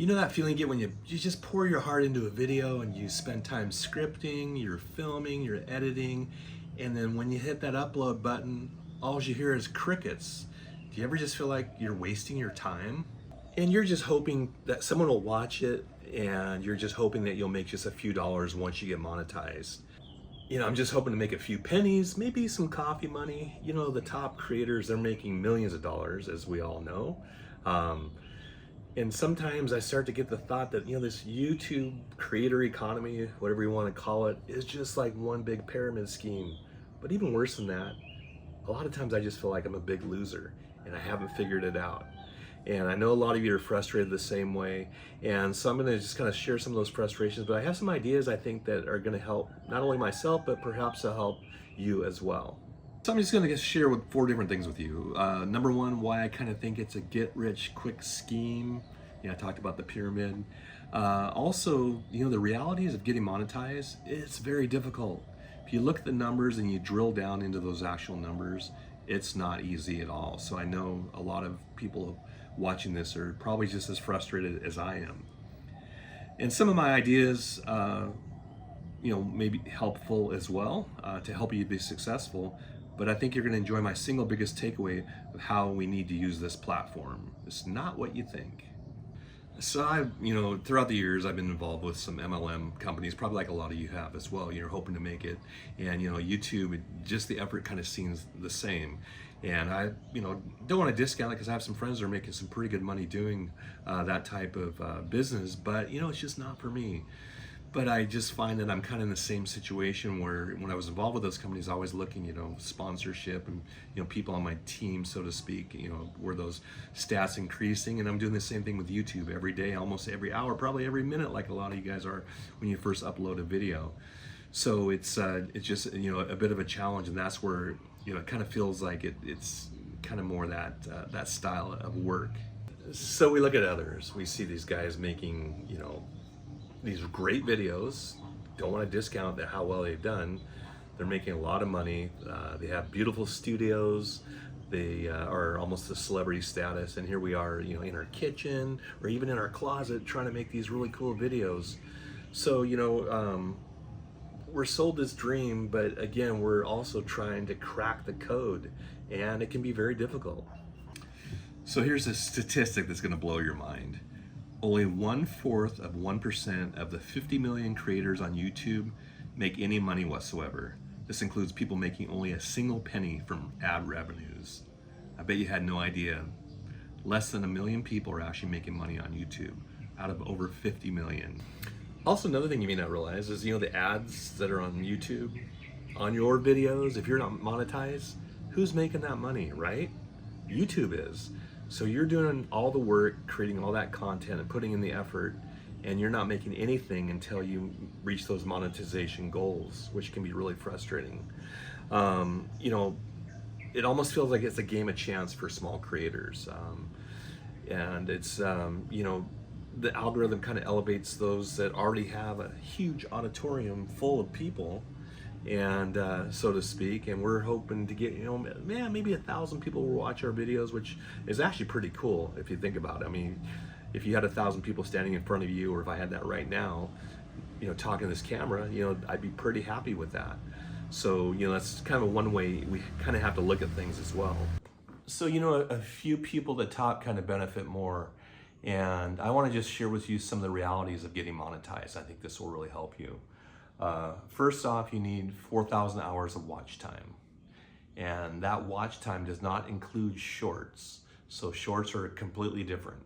You know that feeling you get when you just pour your heart into a video and you spend time scripting, you're filming, you're editing, and then when you hit that upload button, all you hear is crickets. Do you ever just feel like you're wasting your time? And you're just hoping that someone will watch it, and you're just hoping that you'll make just a few dollars once you get monetized. You know, I'm just hoping to make a few pennies, maybe some coffee money. You know, the top creators, they're making millions of dollars, as we all know. And sometimes I start to get the thought that, you know, this YouTube creator economy, whatever you want to call it, is just like one big pyramid scheme. But even worse than that, a lot of times I just feel like I'm a big loser and I haven't figured it out. And I know a lot of you are frustrated the same way. And so I'm going to just kind of share some of those frustrations, but I have some ideas I think that are going to help not only myself, but perhaps to help you as well. So I'm just going to share with 4 different things with you. Number one, why I kind of think it's a get-rich-quick scheme. I talked about the pyramid. Also, you know, the realities of getting monetized, it's very difficult. If you look at the numbers and you drill down into those actual numbers, it's not easy at all. So I know a lot of people watching this are probably just as frustrated as I am. And some of my ideas, you know, may be helpful as well to help you be successful. But I think you're going to enjoy my single biggest takeaway of how we need to use this platform. It's not what you think. So you know, throughout the years, I've been involved with some MLM companies, probably like a lot of you have as well. You're hoping to make it, and you know, YouTube, just the effort kind of seems the same. And I, you know, don't want to discount it because I have some friends that are making some pretty good money doing that type of business. But you know, it's just not for me. But I just find that I'm kind of in the same situation where when I was involved with those companies, I was looking, you know, sponsorship and, you know, people on my team, so to speak, you know, were those stats increasing? And I'm doing the same thing with YouTube every day, almost every hour, probably every minute, like a lot of you guys are when you first upload a video. So it's just, you know, a bit of a challenge, and that's where, you know, it kind of feels like it's kind of more that style of work. So we look at others, we see these guys making, you know, these great videos. Don't want to discount how well they've done. They're making a lot of money. They have beautiful studios. They are almost a celebrity status, and here we are, you know, in our kitchen or even in our closet trying to make these really cool videos. So, you know, we're sold this dream, but again, we're also trying to crack the code, and it can be very difficult. So here's a statistic that's going to blow your mind. Only 1/4 of 1% of the 50 million creators on YouTube make any money whatsoever. This includes people making only a single penny from ad revenues. I bet you had no idea. Less than 1 million people are actually making money on YouTube out of over 50 million. Also, another thing you may not realize is, you know, the ads that are on YouTube, on your videos, if you're not monetized, who's making that money, right? YouTube is. So you're doing all the work, creating all that content and putting in the effort, and you're not making anything until you reach those monetization goals, which can be really frustrating. You know, it almost feels like it's a game of chance for small creators. And it's, you know, the algorithm kind of elevates those that already have a huge auditorium full of people, and so to speak, and we're hoping to get, you know, man, maybe 1,000 people will watch our videos, which is actually pretty cool if you think about it. I mean, if you had 1,000 people standing in front of you, or if I had that right now, you know, talking to this camera, you know, I'd be pretty happy with that. So, you know, that's kind of one way we kind of have to look at things as well. So, you know, a few people at the top kind of benefit more, and I want to just share with you some of the realities of getting monetized. I think this will really help you. First off, you need 4,000 hours of watch time, and that watch time does not include shorts. So shorts are completely different.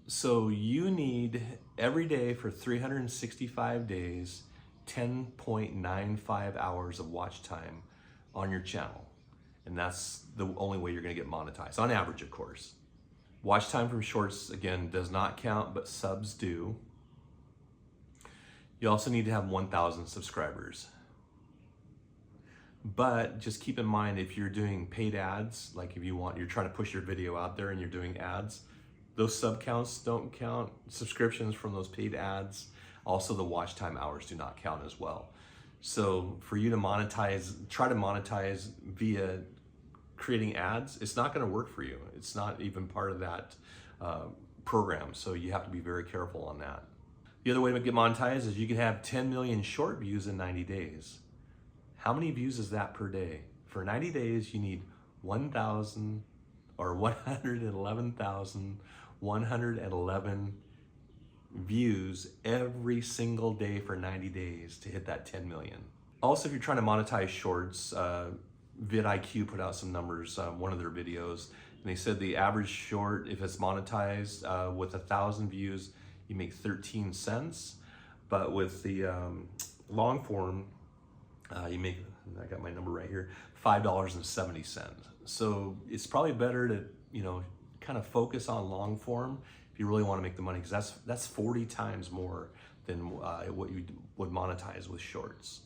So you need every day for 365 days, 10.95 hours of watch time on your channel. And that's the only way you're going to get monetized, on average, of course. Watch time from shorts, again, does not count, but subs do. You also need to have 1,000 subscribers. But just keep in mind, if you're doing paid ads, like if you're trying to push your video out there and you're doing ads, those sub counts don't count. Subscriptions from those paid ads, also the watch time hours do not count as well. So for you to monetize, try to monetize via creating ads, it's not going to work for you. It's not even part of that program, so you have to be very careful on that. The other way to get monetized is you can have 10 million short views in 90 days. How many views is that per day? For 90 days, you need 1,000 or 111,111 views every single day for 90 days to hit that 10 million. Also, if you're trying to monetize shorts, vidIQ put out some numbers, one of their videos, and they said the average short, if it's monetized with 1,000 views, you make 13 cents. But with the long form, you make, I got my number right here, $5.70. So it's probably better to, kind of focus on long form if you really want to make the money, because that's 40 times more than what you would monetize with shorts.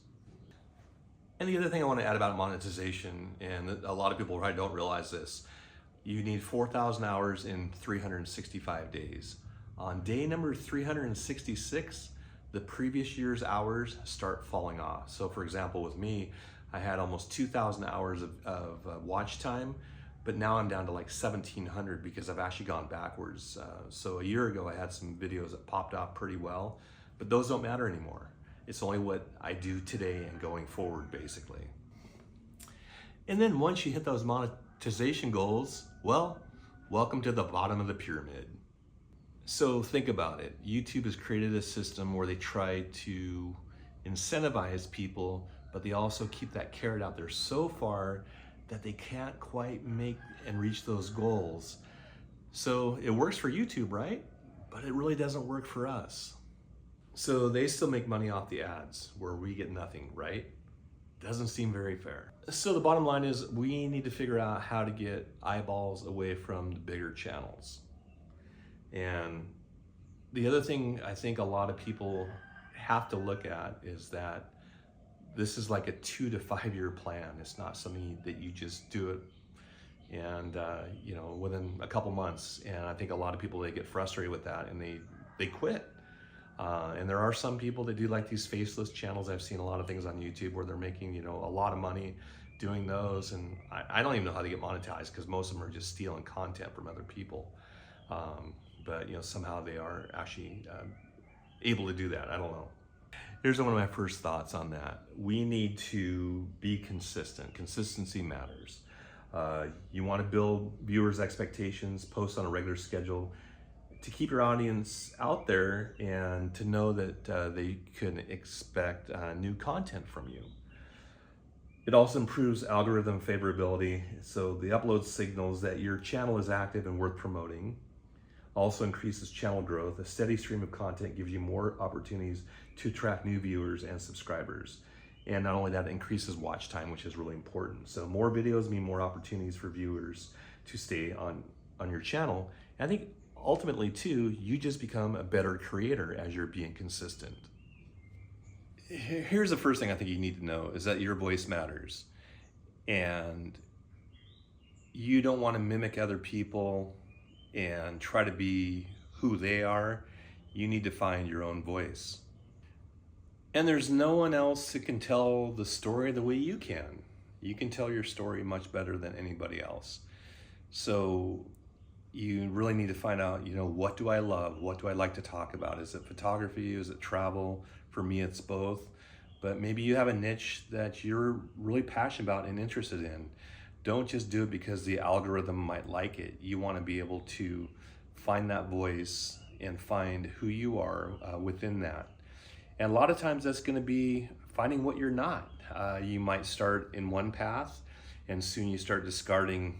And the other thing I want to add about monetization, and a lot of people probably don't realize this, you need 4,000 hours in 365 days. On day number 366, the previous year's hours start falling off. So for example, with me, I had almost 2,000 hours of watch time, but now I'm down to like 1,700 because I've actually gone backwards. So a year ago, I had some videos that popped off pretty well, but those don't matter anymore. It's only what I do today and going forward, basically. And then once you hit those monetization goals, well, welcome to the bottom of the pyramid. So think about it. YouTube has created a system where they try to incentivize people, but they also keep that carrot out there so far that they can't quite make and reach those goals. So it works for YouTube, right? But it really doesn't work for us. So they still make money off the ads where we get nothing, right? Doesn't seem very fair. So the bottom line is we need to figure out how to get eyeballs away from the bigger channels. And the other thing I think a lot of people have to look at is that this is like a 2 to 5 year plan. It's not something that you just do it and within a couple months. And I think a lot of people, they get frustrated with that and they quit. And there are some people that do like these faceless channels. I've seen a lot of things on YouTube where they're making a lot of money doing those, and I don't even know how they get monetized because most of them are just stealing content from other people. But somehow they are actually able to do that. I don't know. Here's one of my first thoughts on that. We need to be consistent. Consistency matters. You want to build viewers' expectations, post on a regular schedule to keep your audience out there and to know that they can expect new content from you. It also improves algorithm favorability, so the upload signals that your channel is active and worth promoting. Also increases channel growth. A steady stream of content gives you more opportunities to attract new viewers and subscribers. And not only that, it increases watch time, which is really important. So more videos mean more opportunities for viewers to stay on your channel. And I think ultimately too, you just become a better creator as you're being consistent. Here's the first thing I think you need to know is that your voice matters. And you don't want to mimic other people and try to be who they are. You need to find your own voice. And there's no one else who can tell the story the way you can. You can tell your story much better than anybody else. So you really need to find out, what do I love? What do I like to talk about? Is it photography? Is it travel? For me, it's both. But maybe you have a niche that you're really passionate about and interested in. Don't just do it because the algorithm might like it. You want to be able to find that voice and find who you are within that. And a lot of times that's going to be finding what you're not. You might start in one path and soon you start discarding,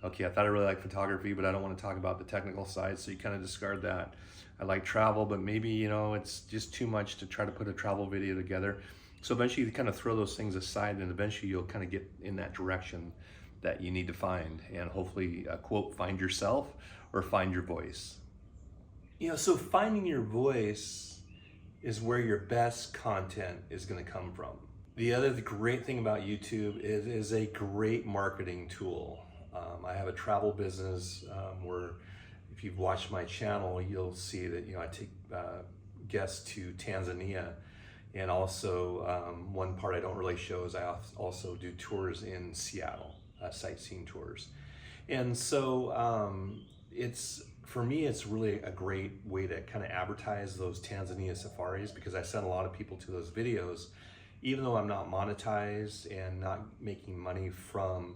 okay, I thought I really like photography, but I don't want to talk about the technical side. So you kind of discard that. I like travel, but maybe, it's just too much to try to put a travel video together. So eventually you kind of throw those things aside and eventually you'll kind of get in that direction that you need to find and hopefully, quote, find yourself or find your voice. So finding your voice is where your best content is going to come from. The other great thing about YouTube is a great marketing tool. I have a travel business where if you've watched my channel, you'll see that I take guests to Tanzania, and also one part I don't really show is I also do tours in Seattle, sightseeing tours. And so it's for me, it's really a great way to kind of advertise those Tanzania safaris, because I send a lot of people to those videos. Even though I'm not monetized and not making money from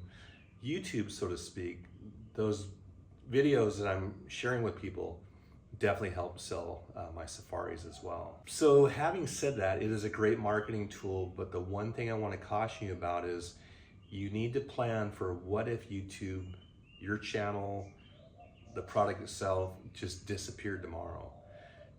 YouTube, so to speak, those videos that I'm sharing with people definitely help sell my safaris as well. So having said that, it is a great marketing tool, but the one thing I want to caution you about is you need to plan for what if YouTube, your channel, the product itself just disappeared tomorrow.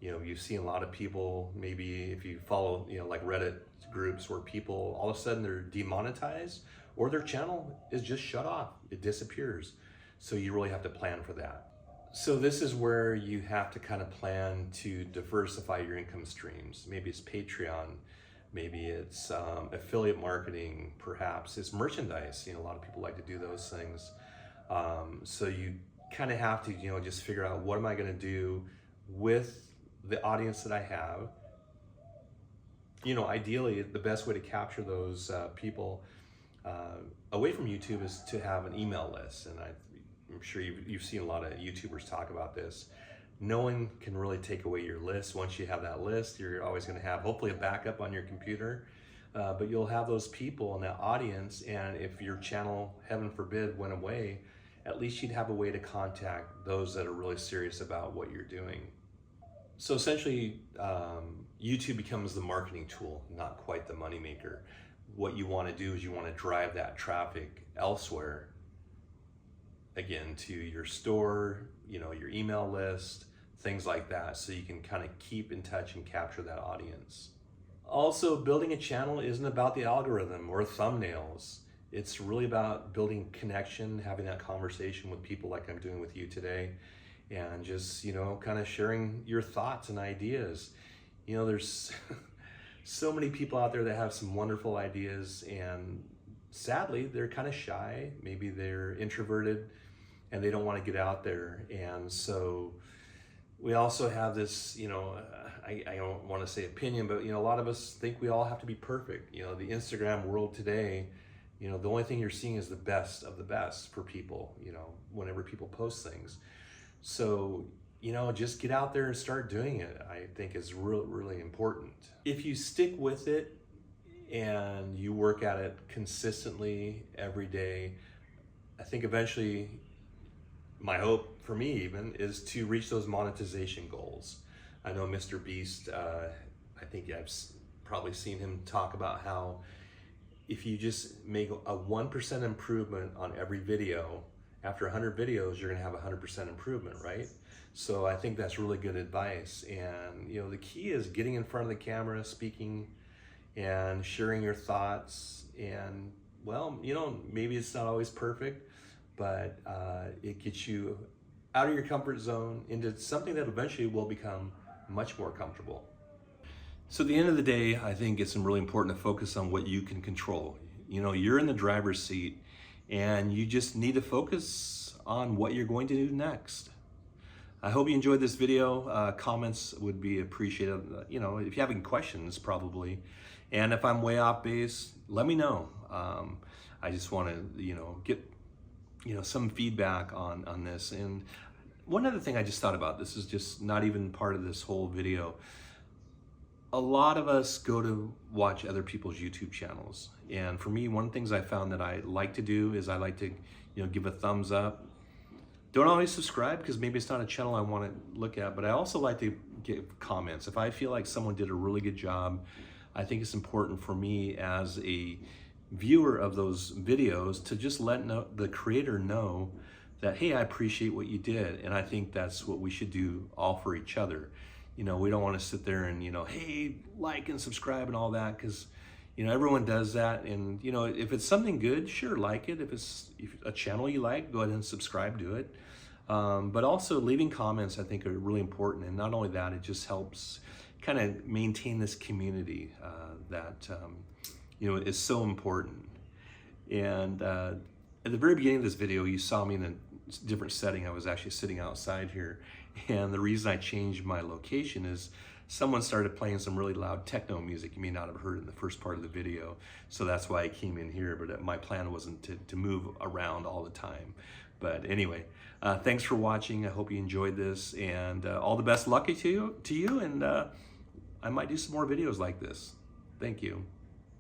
You know, you've seen a lot of people, maybe if you follow, you know, like Reddit groups where people all of a sudden they're demonetized or their channel is just shut off, it disappears. So you really have to plan for that. So this is where you have to kind of plan to diversify your income streams. Maybe it's Patreon, maybe it's affiliate marketing, perhaps it's merchandise. You know, a lot of people like to do those things. So you kind of have to, you know, just figure out what am I going to do with the audience that I have. You know, ideally, the best way to capture those people away from YouTube is to have an email list. And I'm sure you've seen a lot of YouTubers talk about this. No one can really take away your list. Once you have that list, you're always going to have hopefully a backup on your computer. But you'll have those people in that audience, and if your channel, heaven forbid, went away, at least you'd have a way to contact those that are really serious about what you're doing. So essentially, YouTube becomes the marketing tool, not quite the moneymaker. What you want to do is you want to drive that traffic elsewhere, again, to your store, you know, your email list, things like that, so you can kind of keep in touch and capture that audience. Also, building a channel isn't about the algorithm or thumbnails. It's really about building connection, having that conversation with people like I'm doing with you today, and just, you know, kind of sharing your thoughts and ideas. You know, there's so many people out there that have some wonderful ideas, and sadly, they're kind of shy. Maybe they're introverted and they don't want to get out there. And so we also have this, you know, I don't want to say opinion, but, you know, a lot of us think we all have to be perfect. You know, the Instagram world today, you know, the only thing you're seeing is the best of the best for people, you know, whenever people post things. So, you know, just get out there and start doing it, I think is really, really important. If you stick with it and you work at it consistently every day, I think eventually, my hope for me even, is to reach those monetization goals. I know Mr. Beast, I think I've probably seen him talk about how if you just make a 1% improvement on every video, after 100 videos, you're gonna have 100% improvement, right? So I think that's really good advice. And, you know, the key is getting in front of the camera, speaking and sharing your thoughts. And, well, you know, maybe it's not always perfect, but it gets you out of your comfort zone into something that eventually will become much more comfortable. So at the end of the day, I think it's really important to focus on what you can control. You know, you're in the driver's seat and you just need to focus on what you're going to do next. I hope you enjoyed this video. Comments would be appreciated. You know, if you have any questions, probably. And if I'm way off base, let me know. I just want to, you know, get, you know, some feedback on this. And one other thing I just thought about, this is just not even part of this whole video. A lot of us go to watch other people's YouTube channels. And for me, one of the things I found that I like to do is I like to, you know, give a thumbs up. Don't always subscribe because maybe it's not a channel I want to look at, but I also like to give comments. If I feel like someone did a really good job, I think it's important for me as a viewer of those videos to just let the creator know that, hey, I appreciate what you did. And I think that's what we should do all for each other. You know, we don't want to sit there and, you know, hey, like and subscribe and all that, because, you know, everyone does that. And, you know, if it's something good, sure, like it. If it's a channel you like, go ahead and subscribe to it. But also leaving comments, I think, are really important. And not only that, it just helps kind of maintain this community that, you know, is so important. And at the very beginning of this video, you saw me in a different setting. I was actually sitting outside here. And the reason I changed my location is someone started playing some really loud techno music you may not have heard in the first part of the video. So that's why I came in here, but my plan wasn't to move around all the time. But anyway, thanks for watching. I hope you enjoyed this, and all the best luck to you. And I might do some more videos like this. Thank you.